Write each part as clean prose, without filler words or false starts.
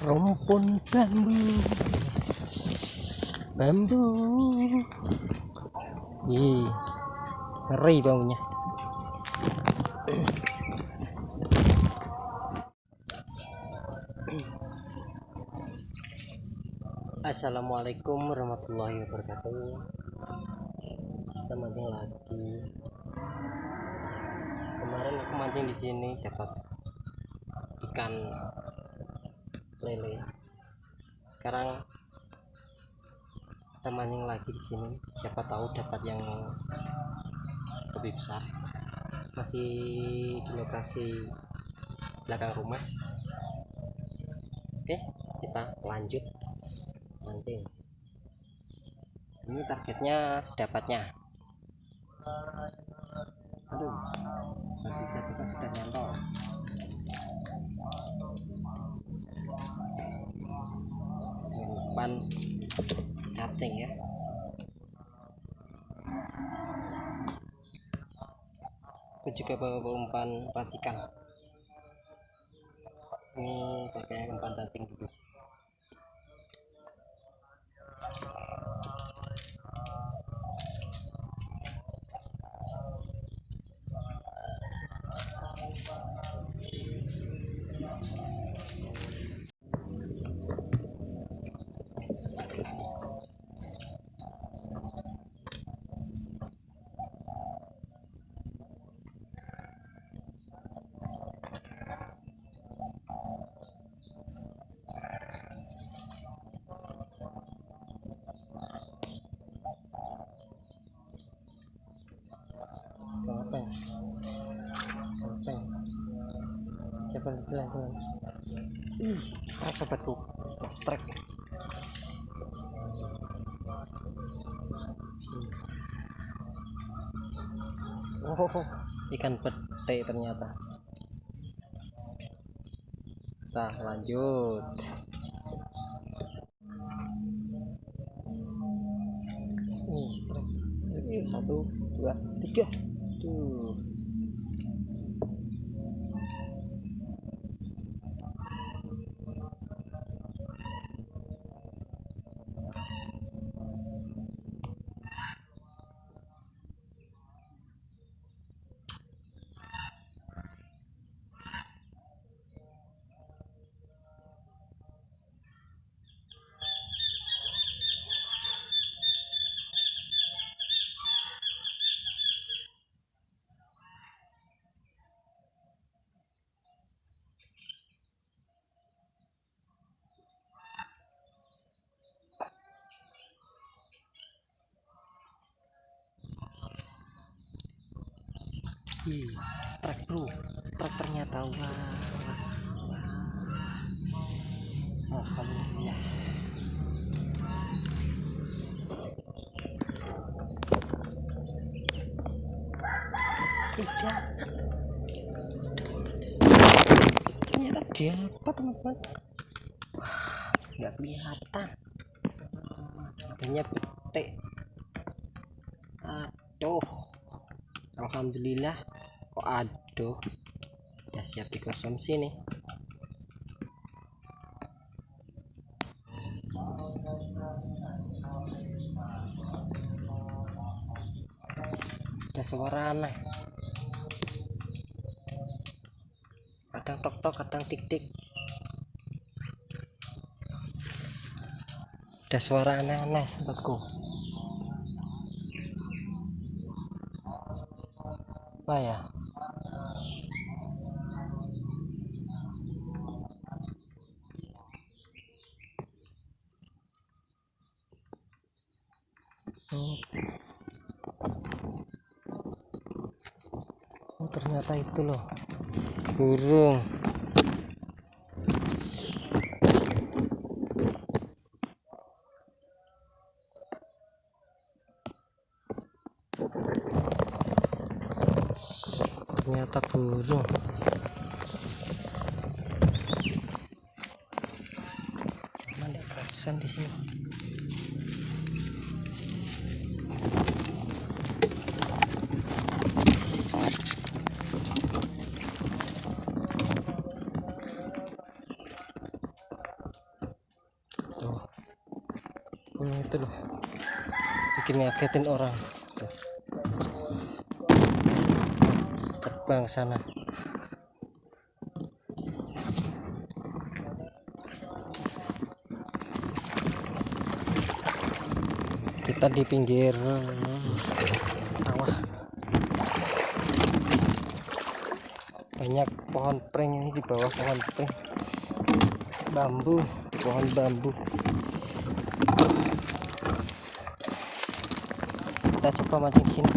Rumpun bambu. Ih, ngeri baunya. Assalamualaikum warahmatullahi wabarakatuh. Kita mancing lagi. Kemarin aku mancing di sini dapat ikan lele. Sekarang kita mancing lagi di sini. Siapa tahu dapat yang lebih besar. Masih di lokasi belakang rumah. Oke, kita lanjut mancing. Ini targetnya sedapatnya. Aduh, tadi kita sudah nyantol. Umpan cacing ya. Aku juga bawa umpan racikan. Ini pakai umpan cacing dulu. Kelapeng, coba jalan. Apa batu strek? Oh, ikan pete ternyata. Kita lanjut. Nih strek. 1, 2, 3. Tuh. Truk bro, truk ternyata. Wah. Alhamdulillah. Ternyata dapat teman-teman. Nggak kelihatan adanya petik. Aduh, alhamdulillah. Kok aduh, udah siap dikonsumsi nih. Ada suara aneh, kadang tok tok, kadang tik tik. Ada suara aneh-aneh sahabatku. Apa ya? Oh, ternyata itu loh burung. Ternyata burung. Mana kerasan di sini? itu loh, bikin ngagetin orang tuh. Terbang sana. Kita di pinggir sawah, banyak pohon pring. Ini di bawah pohon pring, bambu, pohon bambu. Kita coba mancing sini,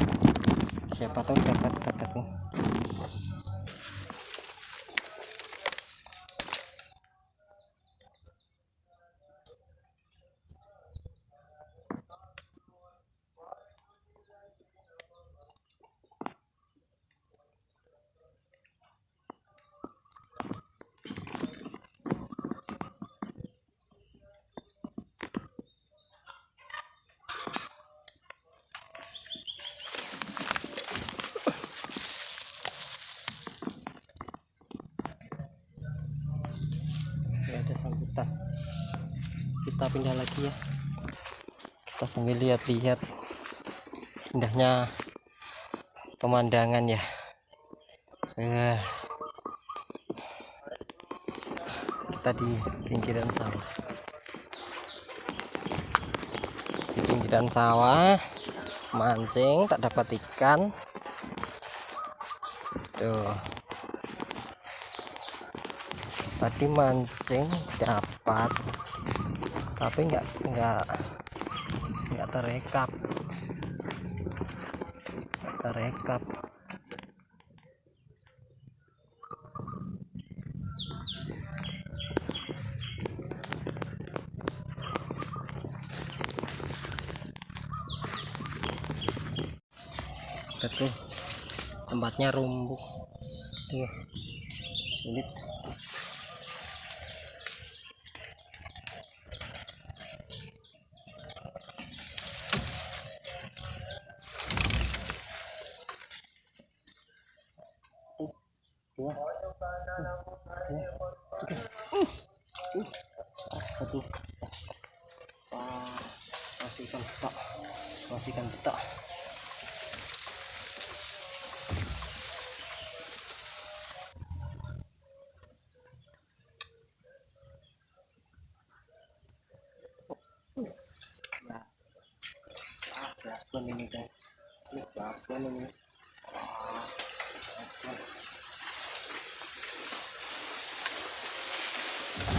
siapa tahu dapat nih. Ada sambutan, kita pindah lagi ya. Kita sambil lihat-lihat indahnya pemandangan ya. Kita di pinggiran sawah, mancing tak dapat ikan tuh. Tadi mancing dapat, tapi nggak terekap. Tuh tempatnya rumput tuh, sulit. Aduh, masih ikan betok. Babon ini kan, babon ini.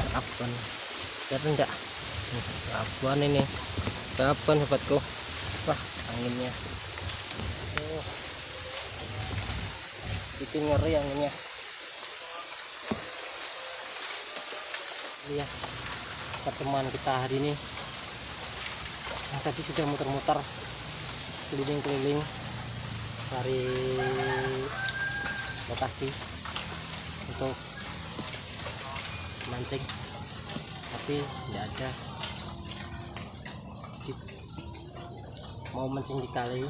Babon, lihat enggak? Babon ini, babon sobatku. Wah, anginnya. Bikin ngeri anginnya. Lihat teman kita hari ini. Nah, tadi sudah muter-muter keliling-keliling cari lokasi untuk mancing, tapi tidak ada. Mau mancing di kali,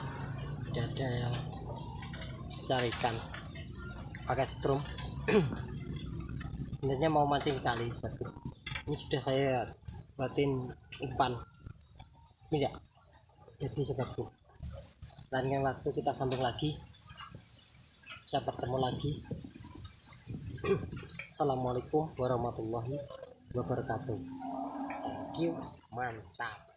tidak ada yang carikan pakai setrum. Sebenarnya mau mancing di kali, ini sudah saya buatin umpan, tidak jadi sobatku. Lain waktu kita sambung lagi, bisa bertemu lagi. Assalamualaikum warahmatullahi wabarakatuh. Thank you, mantap.